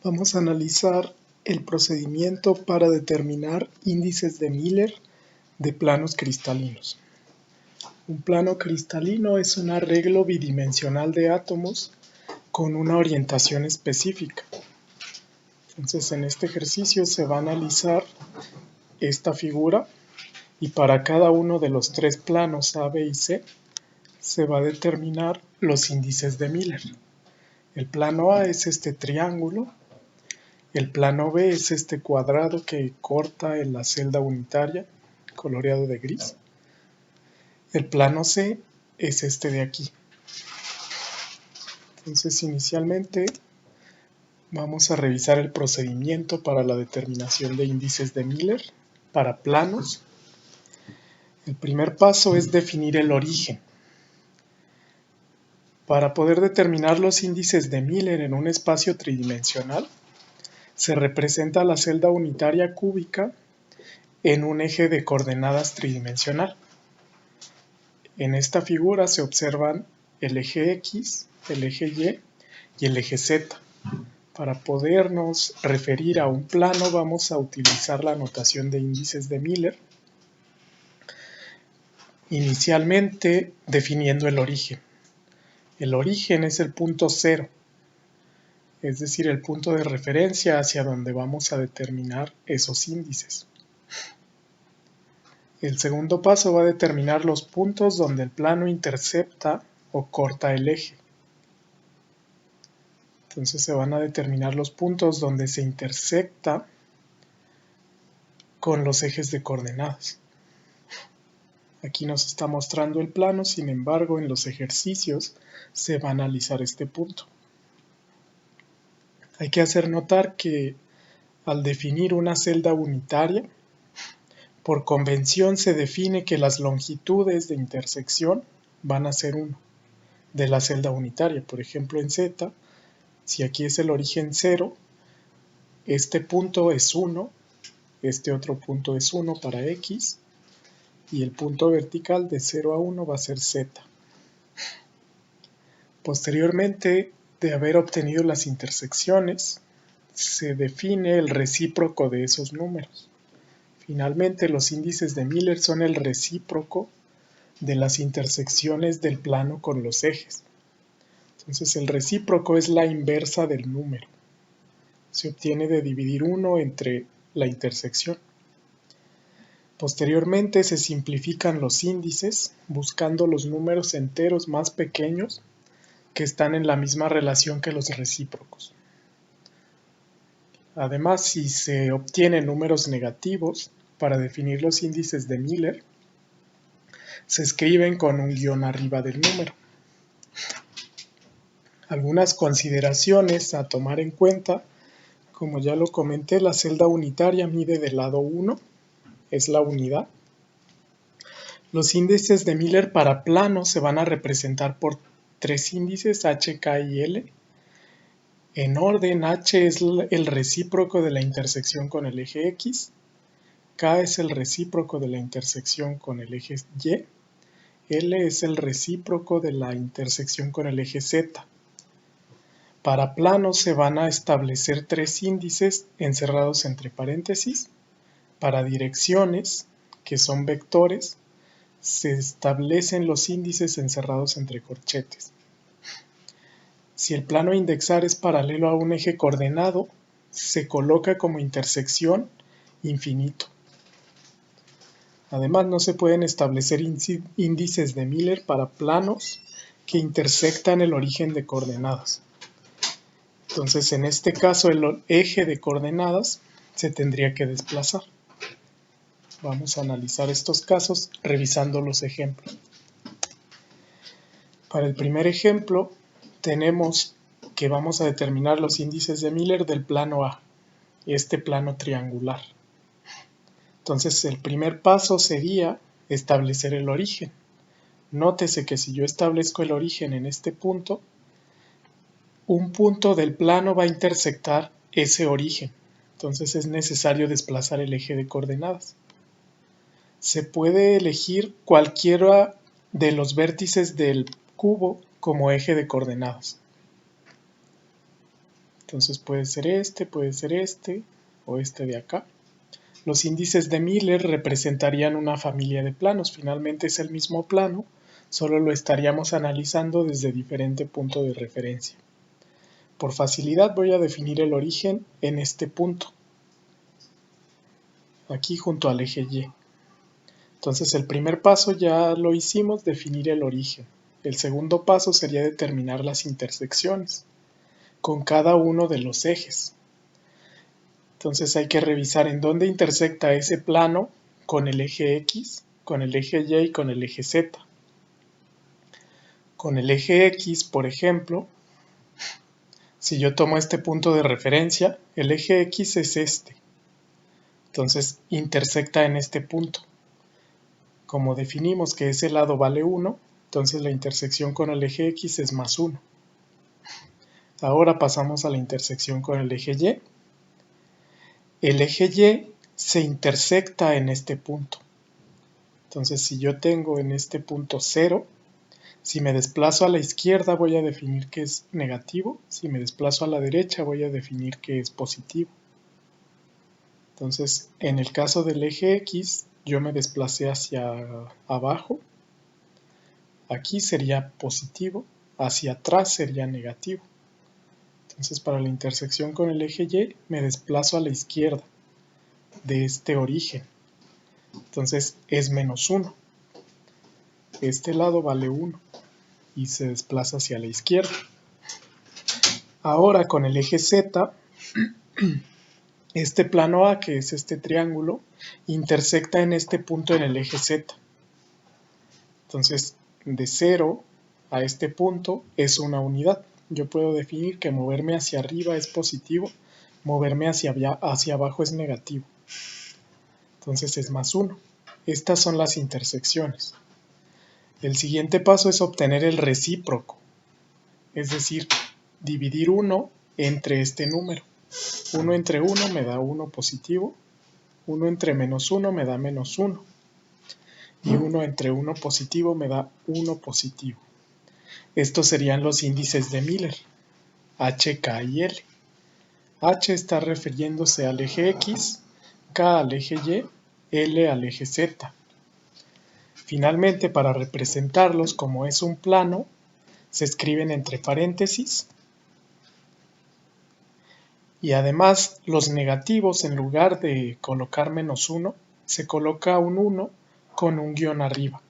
Vamos a analizar el procedimiento para determinar índices de Miller de planos cristalinos. Un plano cristalino es un arreglo bidimensional de átomos con una orientación específica. Entonces, en este ejercicio se va a analizar esta figura y para cada uno de los tres planos A, B y C se va a determinar los índices de Miller. El plano A es este triángulo. El plano B es este cuadrado que corta en la celda unitaria, coloreado de gris. El plano C es este de aquí. Entonces, inicialmente vamos a revisar el procedimiento para la determinación de índices de Miller para planos. El primer paso es definir el origen. Para poder determinar los índices de Miller en un espacio tridimensional, se representa la celda unitaria cúbica en un eje de coordenadas tridimensional. En esta figura se observan el eje X, el eje Y y el eje Z. Para podernos referir a un plano vamos a utilizar la notación de índices de Miller, inicialmente definiendo el origen. El origen es el punto cero, es decir, el punto de referencia hacia donde vamos a determinar esos índices. El segundo paso va a determinar los puntos donde el plano intercepta o corta el eje. Entonces se van a determinar los puntos donde se intersecta con los ejes de coordenadas. Aquí nos está mostrando el plano, sin embargo en los ejercicios se va a analizar este punto. Hay que hacer notar que al definir una celda unitaria, por convención se define que las longitudes de intersección van a ser 1 de la celda unitaria. Por ejemplo en Z, si aquí es el origen 0, este punto es 1, este otro punto es 1 para X, y el punto vertical de 0 a 1 va a ser Z. Posteriormente de haber obtenido las intersecciones, se define el recíproco de esos números. Finalmente, los índices de Miller son el recíproco de las intersecciones del plano con los ejes. Entonces, el recíproco es la inversa del número. Se obtiene de dividir 1 entre la intersección. Posteriormente, se simplifican los índices buscando los números enteros más pequeños que están en la misma relación que los recíprocos. Además, si se obtienen números negativos, para definir los índices de Miller, se escriben con un guión arriba del número. Algunas consideraciones a tomar en cuenta: como ya lo comenté, la celda unitaria mide del lado 1, es la unidad. Los índices de Miller para planos se van a representar por tres índices, H, K y L. En orden, H es el recíproco de la intersección con el eje X, K es el recíproco de la intersección con el eje Y, L es el recíproco de la intersección con el eje Z. Para planos se van a establecer tres índices encerrados entre paréntesis. Para direcciones, que son vectores, se establecen los índices encerrados entre corchetes. Si el plano a indexar es paralelo a un eje coordenado, se coloca como intersección infinito. Además, no se pueden establecer índices de Miller para planos que intersectan el origen de coordenadas. Entonces, en este caso, el eje de coordenadas se tendría que desplazar. Vamos a analizar estos casos revisando los ejemplos. Para el primer ejemplo, tenemos que vamos a determinar los índices de Miller del plano A, este plano triangular. Entonces, el primer paso sería establecer el origen. Nótese que si yo establezco el origen en este punto, un punto del plano va a intersectar ese origen. Entonces es necesario desplazar el eje de coordenadas. Se puede elegir cualquiera de los vértices del cubo como eje de coordenadas. Entonces puede ser este o este de acá. Los índices de Miller representarían una familia de planos. Finalmente es el mismo plano, solo lo estaríamos analizando desde diferente punto de referencia. Por facilidad voy a definir el origen en este punto, aquí junto al eje Y. Entonces el primer paso ya lo hicimos, definir el origen. El segundo paso sería determinar las intersecciones con cada uno de los ejes. Entonces hay que revisar en dónde intersecta ese plano con el eje X, con el eje Y y con el eje Z. Con el eje X, por ejemplo, si yo tomo este punto de referencia, el eje X es este. Entonces intersecta en este punto. Como definimos que ese lado vale 1, entonces la intersección con el eje X es más 1. Ahora pasamos a la intersección con el eje Y. El eje Y se intersecta en este punto. Entonces si yo tengo en este punto 0, si me desplazo a la izquierda voy a definir que es negativo, si me desplazo a la derecha voy a definir que es positivo. Entonces en el caso del eje X yo me desplacé hacia abajo, aquí sería positivo, hacia atrás sería negativo. Entonces para la intersección con el eje Y me desplazo a la izquierda de este origen. Entonces es menos 1. Este lado vale 1 y se desplaza hacia la izquierda. Ahora con el eje Z, este plano A, que es este triángulo, intersecta en este punto en el eje Z. Entonces de 0 a este punto es una unidad. Yo puedo definir que moverme hacia arriba es positivo, moverme hacia abajo es negativo. Entonces es más 1. Estas son las intersecciones. El siguiente paso es obtener el recíproco, es decir, dividir 1 entre este número. 1 entre 1 me da 1 positivo, 1 entre menos 1 me da menos 1, y 1 entre 1 positivo me da 1 positivo. Estos serían los índices de Miller, H, K y L. H está refiriéndose al eje X, K al eje Y, L al eje Z. Finalmente, para representarlos como es un plano, se escriben entre paréntesis y además los negativos, en lugar de colocar menos 1, se coloca un 1 con un guión arriba.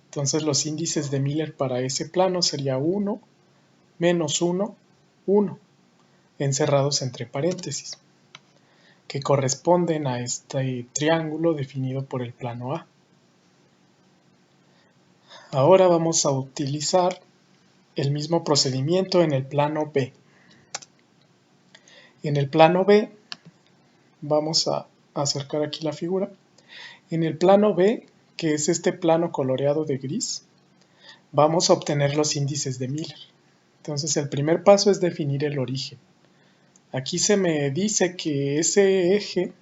Entonces los índices de Miller para ese plano sería 1, menos 1, 1, encerrados entre paréntesis, que corresponden a este triángulo definido por el plano A. Ahora vamos a utilizar el mismo procedimiento en el plano B. En el plano B, vamos a acercar aquí la figura. En el plano B, que es este plano coloreado de gris, vamos a obtener los índices de Miller. Entonces el primer paso es definir el origen. Aquí se me dice que ese eje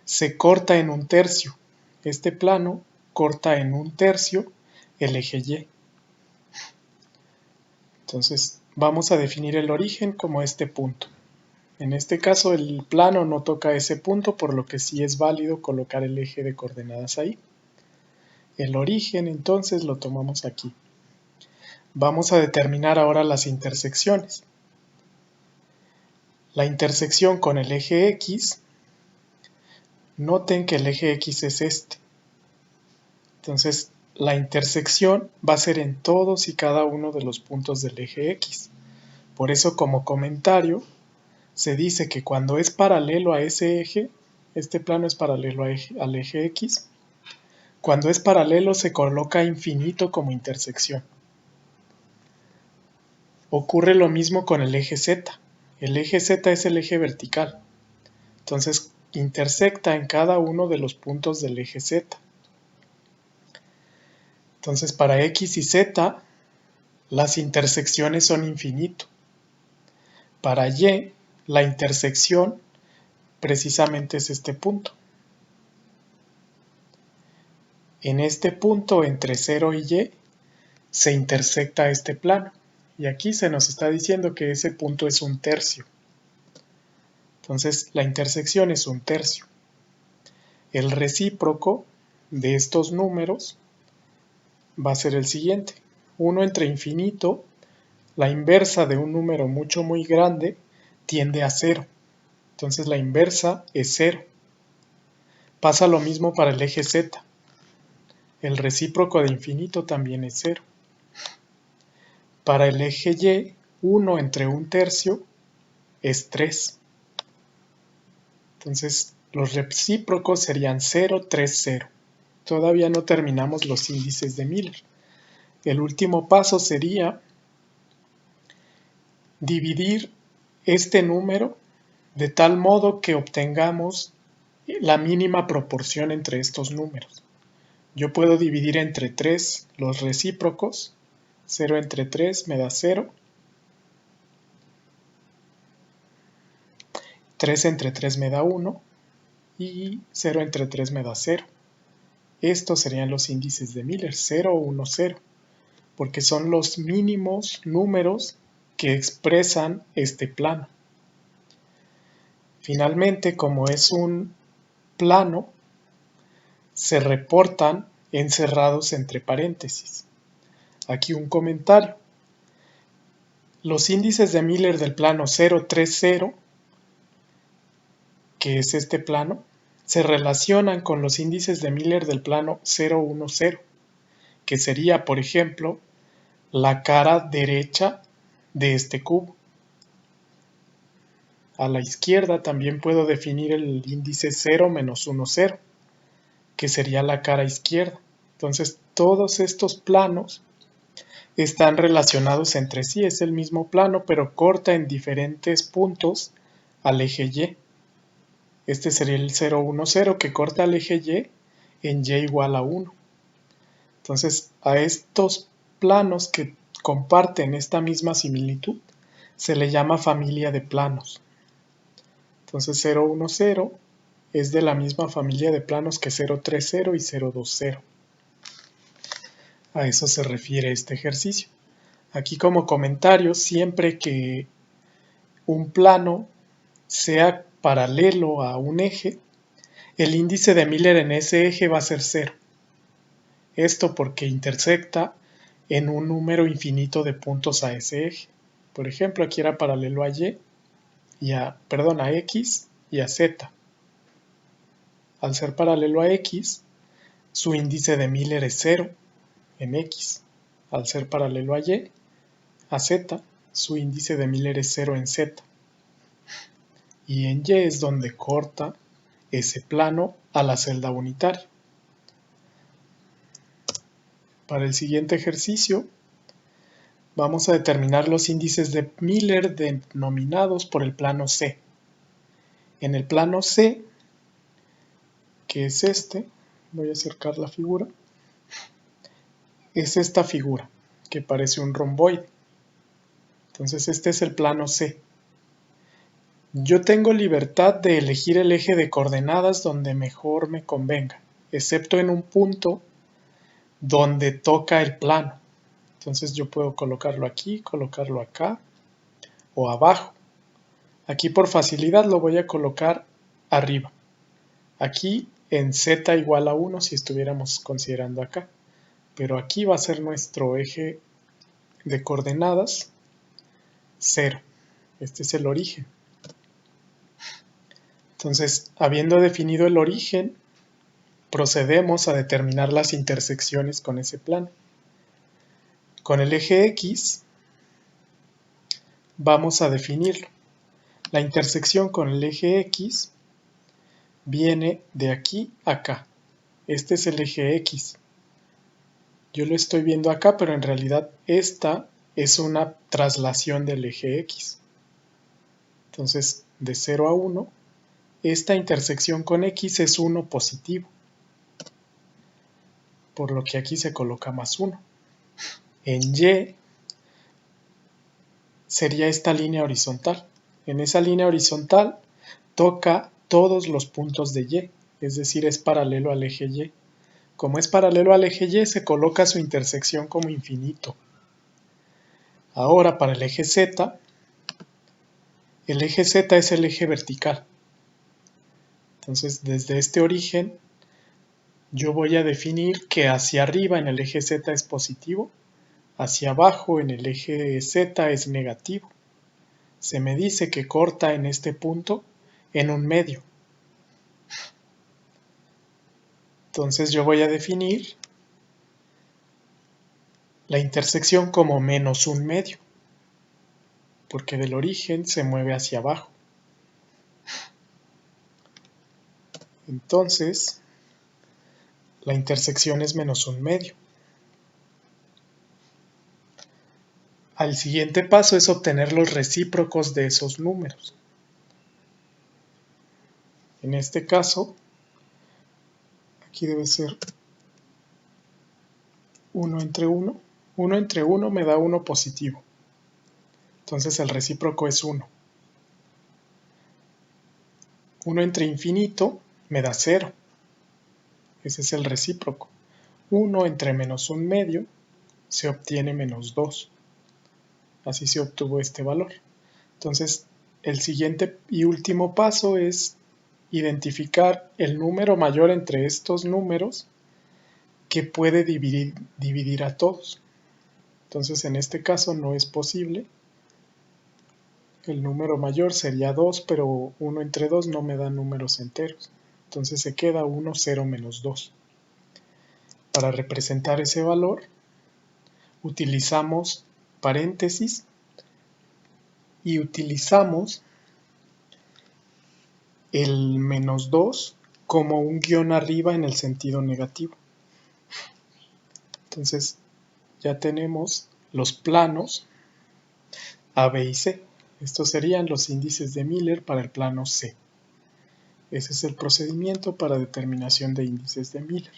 se corta en un tercio. Este plano corta en un tercio el eje Y. Entonces vamos a definir el origen como este punto. En este caso el plano no toca ese punto, por lo que sí es válido colocar el eje de coordenadas ahí. El origen entonces lo tomamos aquí. Vamos a determinar ahora las intersecciones. La intersección con el eje X, noten que el eje X es este. Entonces la intersección va a ser en todos y cada uno de los puntos del eje X. Por eso como comentario se dice que cuando es paralelo a ese eje, este plano es paralelo al eje X, cuando es paralelo se coloca infinito como intersección. Ocurre lo mismo con el eje Z. El eje Z es el eje vertical. Entonces intersecta en cada uno de los puntos del eje Z. Entonces para X y Z las intersecciones son infinito. Para Y la intersección precisamente es este punto. En este punto entre 0 y Y se intersecta este plano. Y aquí se nos está diciendo que ese punto es un tercio. Entonces la intersección es un tercio. El recíproco de estos números va a ser el siguiente. 1 entre infinito, la inversa de un número muy grande, tiende a 0. Entonces la inversa es 0. Pasa lo mismo para el eje Z. El recíproco de infinito también es 0. Para el eje Y, 1 entre un tercio es 3. Entonces los recíprocos serían 0, 3, 0. Todavía no terminamos los índices de Miller. El último paso sería dividir este número de tal modo que obtengamos la mínima proporción entre estos números. Yo puedo dividir entre 3 los recíprocos. 0 entre 3 me da 0. 3 entre 3 me da 1. Y 0 entre 3 me da 0. Estos serían los índices de Miller, 0, 1, 0. Porque son los mínimos números que expresan este plano. Finalmente, como es un plano, se reportan encerrados entre paréntesis. Aquí un comentario. Los índices de Miller del plano 0, 3, 0, que es este plano, se relacionan con los índices de Miller del plano 0, 1, 0, que sería, por ejemplo, la cara derecha de este cubo. A la izquierda también puedo definir el índice 0, menos 1, 0, que sería la cara izquierda. Entonces, todos estos planos están relacionados entre sí. Es el mismo plano, pero corta en diferentes puntos al eje Y. Este sería el 0, 1, 0, que corta al eje Y en Y igual a 1. Entonces, a estos planos que comparten esta misma similitud se le llama familia de planos. Entonces 0, 1, 0 es de la misma familia de planos que 0, 3, 0 y 0, 2, 0. A eso se refiere este ejercicio. Aquí como comentario, siempre que un plano sea paralelo a un eje, el índice de Miller en ese eje va a ser 0. Esto porque intersecta en un número infinito de puntos a ese eje. Por ejemplo, aquí era paralelo a Y, a X y a Z. Al ser paralelo a X, su índice de Miller es 0 en X. Al ser paralelo a Y, a Z, su índice de Miller es 0 en Z. Y en Y es donde corta ese plano a la celda unitaria. Para el siguiente ejercicio, vamos a determinar los índices de Miller denominados por el plano C. En el plano C, que es este, voy a acercar la figura, es esta figura, que parece un romboide. Entonces este es el plano C. Yo tengo libertad de elegir el eje de coordenadas donde mejor me convenga, excepto en un punto donde toca el plano. Entonces yo puedo colocarlo aquí, colocarlo acá o abajo. Aquí por facilidad lo voy a colocar arriba. Aquí en Z igual a 1 si estuviéramos considerando acá. Pero aquí va a ser nuestro eje de coordenadas 0. Este es el origen. Entonces, habiendo definido el origen, procedemos a determinar las intersecciones con ese plano. Con el eje X vamos a definirlo. La intersección con el eje X viene de aquí a acá. Este es el eje X. Yo lo estoy viendo acá, pero en realidad esta es una traslación del eje X. Entonces, de 0 a 1, esta intersección con X es 1 positivo, por lo que aquí se coloca más 1. En Y sería esta línea horizontal. En esa línea horizontal toca todos los puntos de Y, es decir, es paralelo al eje Y. Como es paralelo al eje Y, se coloca su intersección como infinito. Ahora para el eje Z es el eje vertical. Entonces desde este origen yo voy a definir que hacia arriba en el eje Z es positivo, hacia abajo en el eje Z es negativo. Se me dice que corta en este punto en un medio. Entonces yo voy a definir la intersección como menos un medio, porque del origen se mueve hacia abajo. Entonces, la intersección es menos un medio. El siguiente paso es obtener los recíprocos de esos números. En este caso, aquí debe ser 1 entre 1. 1 entre 1 me da 1 positivo. Entonces el recíproco es 1. 1 entre infinito me da 0. Ese es el recíproco. 1 entre menos un medio se obtiene menos 2. Así se obtuvo este valor. Entonces, el siguiente y último paso es identificar el número mayor entre estos números que puede dividir a todos. Entonces, en este caso no es posible. El número mayor sería 2, pero 1 entre 2 no me da números enteros. Entonces se queda 1, 0, menos 2. Para representar ese valor, utilizamos paréntesis y utilizamos el menos 2 como un guión arriba en el sentido negativo. Entonces ya tenemos los planos A, B y C. Estos serían los índices de Miller para el plano C. Ese es el procedimiento para determinación de índices de Miller.